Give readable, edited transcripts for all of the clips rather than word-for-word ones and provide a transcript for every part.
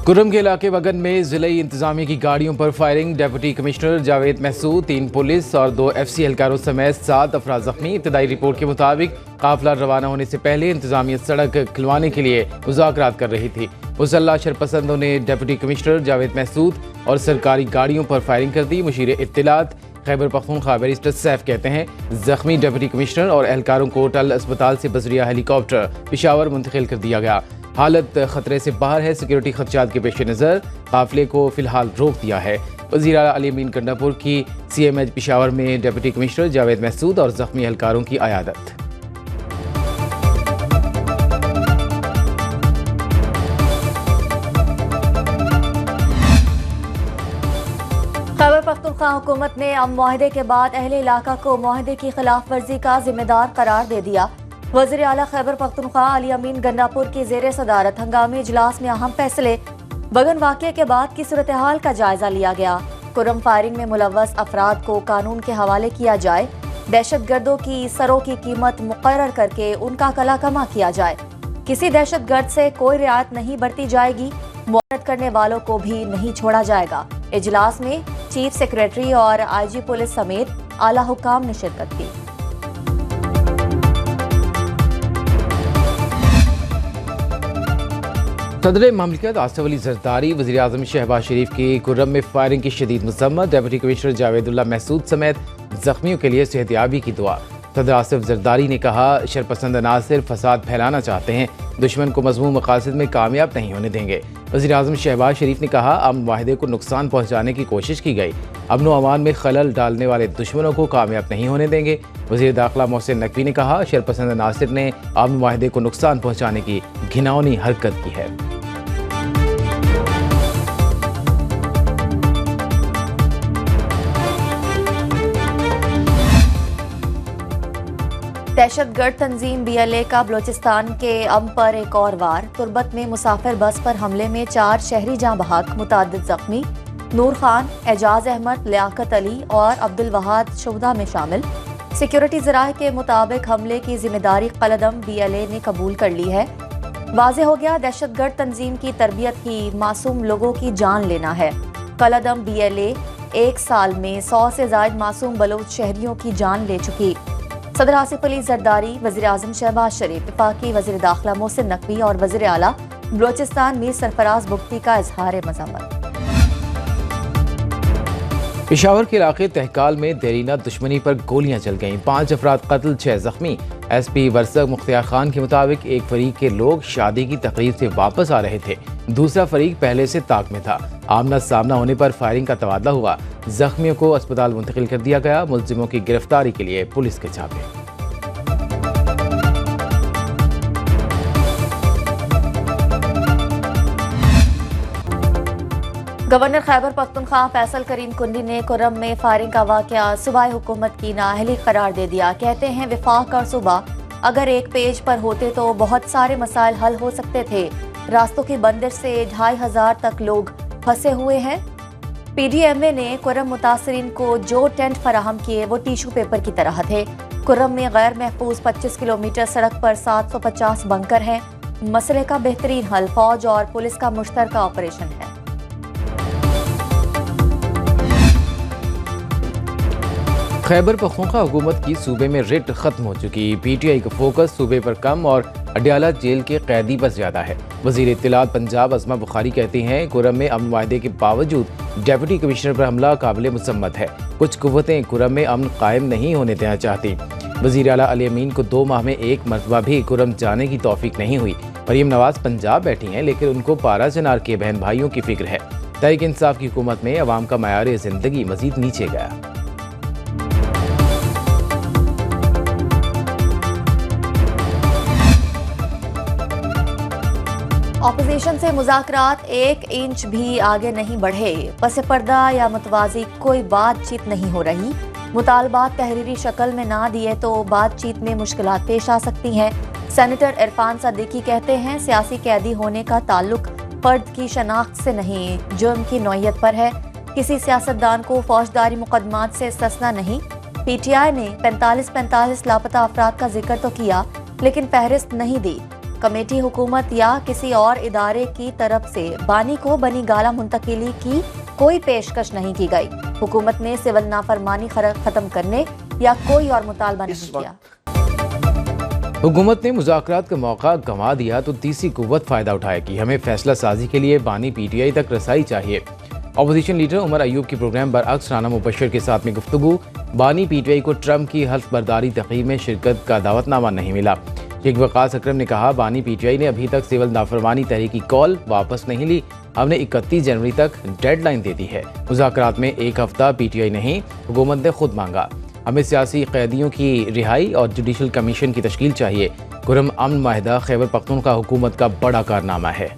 कुर्रम के इलाके वगन में जिले इंतजामिया की गाड़ियों पर firing. Deputy commissioner Javed Mehsud, 3 police और 2 FC एहलकारों समेत 7 अफराद जख्मी। इब्तदाई रिपोर्ट के मुताबिक काफिला रवाना होने से पहले इंतजामिया सड़क खुलवाने के लिए मुज़ाकरात कर रही थी। मुसल्लह शरपसंदों ने डिप्टी कमिश्नर जावेद महसूद और सरकारी गाड़ियों पर फायरिंग कर दी। मुशीर इत्तलात खैबर पख्तूनख्वा बैरिस्टर सैफ कहते हैं, जख्मी डिप्टी कमिश्नर और एहलकारों को टल अस्पताल से बजरिया हेलीकॉप्टर पेशावर मुंतकिल कर दिया गया। हालत खतरे से बाहर है। सिक्योरिटी खदशात के पेश नज़र काफिले को फिलहाल रोक दिया है। वज़ीर आला अली अमीन गंडापुर की CMH पेशावर में डिप्टी कमिश्नर जावेद महसूद और जख्मी एहलकारों की अयादत। खैबर पख्तूनख्वा हुकूमत ने अमन मुआहदे के बाद अहले इलाका को मुआहदे की खिलाफ वर्जी का जिम्मेदार करार दे दिया। वज़ीर आला खैबर पख्तूनख्वा अली अमीन गंडापुर की ज़ेर सदारत हंगामी इजलास में अहम फैसले। बगन वाक़े के बाद की सूरत हाल का जायजा लिया गया। कुर्रम फायरिंग में मुलव्वस अफराद को कानून के हवाले किया जाए। दहशत गर्दों की सरों की कीमत मुकर्रर करके उनका कला कमा किया जाए। किसी दहशत गर्द से कोई रियायत नहीं बरती जाएगी। मुआरत करने वालों को भी नहीं छोड़ा जाएगा। इजलास में चीफ सेक्रेटरी और IG पुलिस समेत आला हुकाम ने शिरकत की। सदर ममलिकत आसिफ अली जरदारी वज़ीर आज़म शहबाज शरीफ की कुर्रम में फायरिंग की शदीद मज़म्मत। डिप्टी कमिश्नर जावेदुल्लाह महसूद समेत जख्मियों के लिए सेहतयाबी की दुआ। सदर आसिफ जरदारी ने कहा, शरपसंद अनासिर फसाद फैलाना चाहते हैं, दुश्मन को मज़मूम मकासद में कामयाब नहीं होने देंगे। वज़ीर आज़म शहबाज शरीफ ने कहा, अमन मुआहदे को नुकसान पहुँचाने की कोशिश की गई, अमन व अमान में खलल डालने वाले दुश्मनों को कामयाब नहीं होने देंगे। वज़ीर दाखिला मोहसिन नकवी ने कहा, शरपसंद अनासिर ने अमन मुआहदे को नुकसान पहुँचाने की घिनौनी हरकत की है। दहशतगर्द तंजीम BLA का बलोचिस्तान के अम पर एक और वार। तुर्बत में मुसाफिर बस पर हमले में 4 शहरी जाँ बहक, मुतादिद जख्मी। नूर खान, एजाज अहमद, लियाकत अली और अब्दुल वहाद शुहदा में शामिल। सिक्योरिटी ज़राए के मुताबिक हमले की जिम्मेदारी कलदम BLA ने कबूल कर ली है। वाज़ेह हो गया, दहशतगर्द तंजीम की तरबियत ही मासूम लोगों की जान लेना है। कलदम BLA 1 साल में 100 से ज़ायद मासूम बलोच शहरियों की जान ले चुकी। सदर आसिफ अली जरदारी, वज़ीर आज़म शहबाज शरीफ, वफाकी वज़ीर दाखिला मोहसिन नकवी और वज़ीर आला बलोचिस्तान मीर सरफराज बुख्ती का इजहार मज़म्मत। पेशावर के इलाके तहकाल में देरीना दुश्मनी पर गोलियां चल गईं, 5 अफराद कत्ल, 6 जख्मी। SP वर्सक मुख्तियार खान के मुताबिक एक फरीक के लोग शादी की तकरीब से वापस आ रहे थे, दूसरा फरीक पहले से ताक में था। आमना सामना होने पर फायरिंग का तबादला हुआ। जख्मियों को अस्पताल मुंतकिल कर दिया गया। मुलजिमों की गिरफ्तारी के लिए पुलिस के छापे। गवर्नर खैबर पख्तूनख्वा फैसल करीम कुंडी ने कुर्रम में फायरिंग का वाकया सूबाई हुकूमत की नाअहली करार दे दिया। कहते हैं, वफाक और सूबा अगर एक पेज पर होते तो बहुत सारे मसाइल हल हो सकते थे। रास्तों की बंदिश से 2500 तक लोग फंसे हुए हैं। PDMA ने कुर्रम मुतासरीन को जो टेंट फराहम किए वो टिशू पेपर की तरह थे। कुर्रम में गैर महफूज 25 किलोमीटर सड़क पर 750 बंकर हैं। मसले का बेहतरीन हल फौज और पुलिस का मुश्तरका ऑपरेशन है। खैबर पख्तूनख्वा हुकूमत की सूबे में रिट खत्म हो चुकी। PTI का फोकस सूबे पर कम और अडयाला जेल के कैदी पर ज्यादा है। वजीर इत्तलात पंजाब अज़मा बुखारी कहती हैं, कुर्रम में अमन मुआहदे के बावजूद डिप्टी कमिश्नर पर हमला काबिल मुसम्मत है। कुछ कुव्वतें कुर्रम में अमन कायम नहीं होने देना चाहती। वज़ीर आला अली अमीन को 2 माह में 1 मरतबा भी कुर्रम जाने की तौफीक नहीं हुई। मरीम नवाज पंजाब बैठी हैं, लेकिन उनको पारा चनार के बहन भाइयों की फिक्र है। तहरीक इंसाफ की हुकूमत में अवाम का मयार जिंदगी मजीद नीचे गया। ऑपोजिशन से मुज़ाकरात 1 इंच भी आगे नहीं बढ़े। पस पर्दा या मुतवाज़ी कोई बातचीत नहीं हो रही। मुतालबात तहरीरी शक्ल में ना दिए तो बातचीत में मुश्किलात पेश आ सकती हैं। सेनेटर इरफान सदीकी कहते हैं, सियासी कैदी होने का ताल्लुक फर्द की शनाख्त से नहीं, जुर्म की नौयत पर है। किसी सियासतदान को फौजदारी मुकदमात से इस्तिस्ना नहीं। PTI ने 45 लापता अफराद का जिक्र तो किया, लेकिन फहरिस्त नहीं दी। कमेटी हुकूमत या किसी और इदारे की तरफ से बानी को बनी गाला मुंतकिली की कोई पेशकश नहीं की गई। हुकूमत ने सिविल नाफरमानी खत्म करने या कोई और मुतालबा नहीं किया। हुकूमत ने मुज़ाकरात का मौका गंवा दिया तो तीसरी कुव्वत फ़ायदा उठाएगी। हमें फैसला साजी के लिए बानी PTI तक रसाई चाहिए। अपोजिशन लीडर उमर अयूब की प्रोग्राम बरअक्स राना मुबशर के साथ में गुफ्तगू। बानी PTI को ट्रंप की हल्फ बर्दारी तक़रीब में शिरकत का दावतनामा नहीं मिला। शेख वक़ास अकरम ने कहा, बानी PTI ने अभी तक सिविल नाफरमानी तहरीक की कॉल वापस नहीं ली। हमने 31 जनवरी तक डेडलाइन दे दी है। मुज़ाकरात में एक हफ्ता PTI नहीं, हुकूमत ने खुद मांगा। हमें सियासी कैदियों की रिहाई और जुडिशल कमीशन की तश्कील चाहिए। खुर्रम अमन माहिदा खैबर पख्तूनख्वा हुकूमत का बड़ा कारनामा है।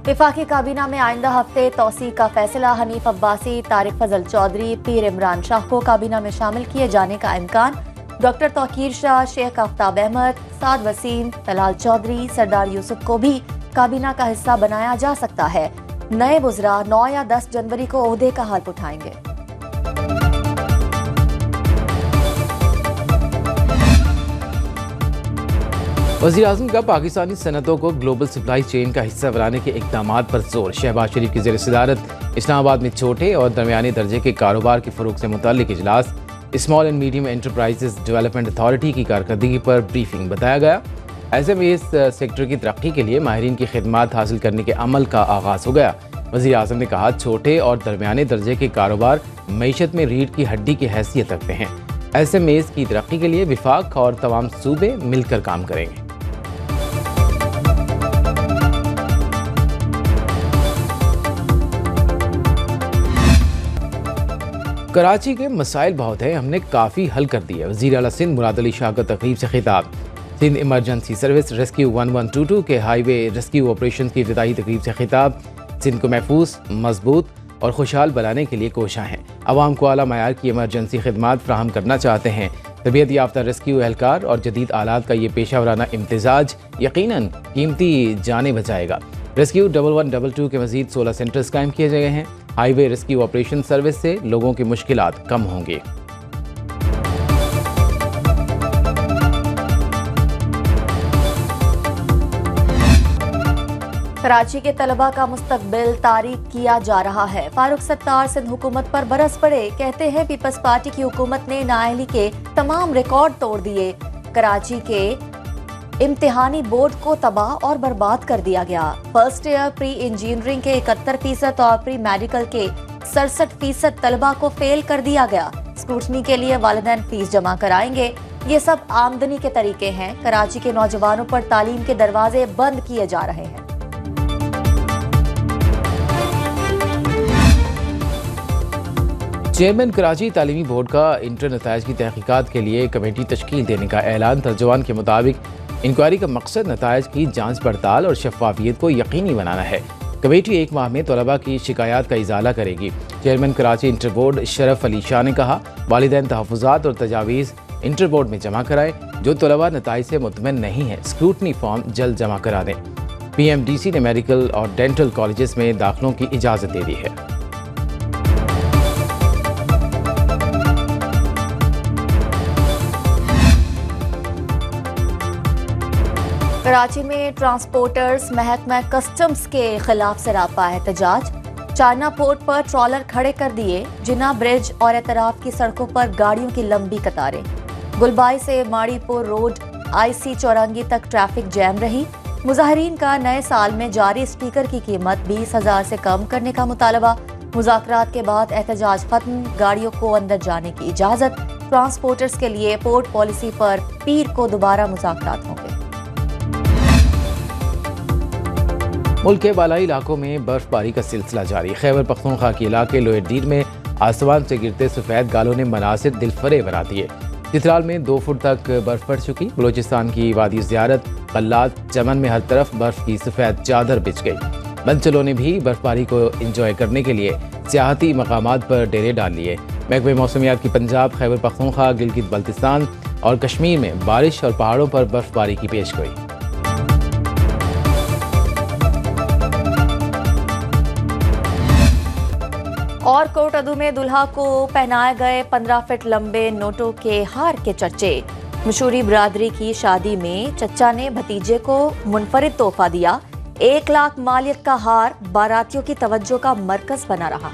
वफाकी काबीना में आइंदा हफ्ते तौसीक का फैसला। हनीफ अब्बासी, तारिक फजल चौधरी, पीर इमरान शाह को काबीना में शामिल किए जाने का इम्कान। डॉक्टर तौकीर शाह, शेख आफ्ताब अहमद, साद वसीम, तलाल चौधरी, सरदार यूसुफ को भी काबीना का हिस्सा बनाया जा सकता है। नए वुज़रा 9 या 10 जनवरी को ओहदे का हल्फ उठाएंगे। वज़ीर आज़म का पाकिस्तानी सनतों को ग्लोबल सप्लाई चेन का हिस्सा बनाने के इक़दामात पर जोर। शहबाज शरीफ की ज़ेर-ए-सदारत इस्लामाबाद में छोटे और दरमियाने दर्जे के कारोबार के फ़रोग़ से मुताल्लिक़ इजलास। Small and medium enterprises development authority की कारकर्दगी पर ब्रीफिंग बताया गया। ऐसे में इस सेक्टर की तरक्की के लिए माहिरीन की खिदमात हासिल करने के अमल का आगाज़ हो गया। वज़ीर आज़म ने कहा, छोटे और दरमियाने दर्जे के कारोबार मईशत में रीढ़ की हड्डी की हैसियत रखते हैं। ऐसे में इसकी तरक्की के लिए विफाक और तमाम सूबे मिलकर काम करेंगे। कराची के मसाइल बहुत हैं, हमने काफ़ी हल कर दिए। वज़ीर आला सिंध मुराद अली शाह का तकरीब से खिताब। सिंध इमरजेंसी सर्विस रेस्क्यू 1122 के हाईवे रेस्क्यू ऑपरेशन की इब्तिदाई तकरीब से खिताब। सिंध को महफूज, मजबूत और खुशहाल बनाने के लिए कोशिश हैं। आवाम को आला मयार की इमरजेंसी खिदमात फ्राहम करना चाहते हैं। तबीयत याफ्ता रेस्क्यू एहलकार और जदीद आलात का ये पेशा वराना इम्तिजाज यकीनन कीमती जानें बचाएगा। रेस्क्यू 1122 के मजीद 16 सेंटर्स कायम किए गए हैं। हाईवे रेस्क्यू ऑपरेशन सर्विस से लोगों की मुश्किलात कम होंगी। कराची के तलबा का मुस्तकबिल तारीख किया जा रहा है। फारूक सत्तार सिंध हुकूमत पर बरस पड़े। कहते हैं पीपल्स पार्टी की हुकूमत ने नाअहली के तमाम रिकॉर्ड तोड़ दिए। कराची के इम्तिहानी बोर्ड को तबाह और बर्बाद कर दिया गया। फर्स्ट ईयर प्री इंजीनियरिंग के 71% और प्री मेडिकल के 67% तलबा को फेल कर दिया गया। स्क्रूटनी के लिए वालिदैन फीस जमा कराएंगे। ये सब आमदनी के तरीके हैं। कराची के नौजवानों पर तालीम के दरवाजे बंद किए जा रहे हैं। चेयरमैन कराची तालीमी बोर्ड का इंटर नताइज की तहकीकात के लिए कमेटी तश्कील देने का ऐलान। तर्जुमान के मुताबिक इंक्वायरी का मकसद नताइज की जांच पड़ताल और शफाफियत को यकीनी बनाना है। कमेटी 1 माह में तलबा की शिकायत का इजाला करेगी। Chairman Karachi inter board Sharaf Ali Shah ने कहा, वालिदैन तहफ़्फ़ुज़ात और तजावीज़ इंटर बोर्ड में जमा कराएं। जो तलबा नताइज से मुतमईन नहीं है, स्क्रूटनी फॉर्म जल्द जमा करा दें। PMDC ने मेडिकल और डेंटल कॉलेजेस में दाखिलों की इजाज़त दे दी है। कराची में ट्रांसपोर्टर्स महकमा कस्टम्स के खिलाफ सरापा एहतजाज। चाइना पोर्ट पर ट्रॉलर खड़े कर दिए। जिना ब्रिज और एतराफ की सड़कों पर गाड़ियों की लंबी कतारें। गुलबाई से माड़ीपुर रोड IC चौरंगी तक ट्रैफिक जैम रही। मुजाहिरीन का नए साल में जारी स्पीकर की कीमत 20,000 से कम करने का मुतालबा। मुज़ाकरात के बाद एहतजाज खत्म, गाड़ियों को अंदर जाने की इजाजत। ट्रांसपोर्टर्स के लिए पोर्ट पॉलिसी पर पीर को दोबारा मुज़ाकरात होंगे। मुल्क के बालाई इलाकों में बर्फबारी का सिलसिला जारी। खैबर पख्तूनख्वा के इलाके लोहेडीर में आसमान से गिरते सफ़ेद गालों ने मनासिर दिलफरेब बना दिए। चित्राल में 2 फुट तक बर्फ पड़ चुकी। बलोचिस्तान की वादी ज़ियारत, कल्लात, चमन में हर तरफ बर्फ की सफ़ेद चादर बिछ गई। बंचलों ने भी बर्फबारी को इंजॉय करने के लिए सियाहती मकामात पर डेरे डाल लिए। महकमे मौसमियात की पंजाब, खैबर पख्तूनख्वा, गिलगित बल्तिस्तान और कश्मीर में बारिश और पहाड़ों पर बर्फबारी की पेशगोई। और कोट अदू में दुल्हा को पहनाए गए 15 फीट लंबे नोटों के हार के चर्चे। मशहूरी बिरादरी की शादी में चचा ने भतीजे को मुनफरिद तोहफा दिया। 1 लाख मालियत का हार बारातियों की तवज्जो का मरकज बना रहा।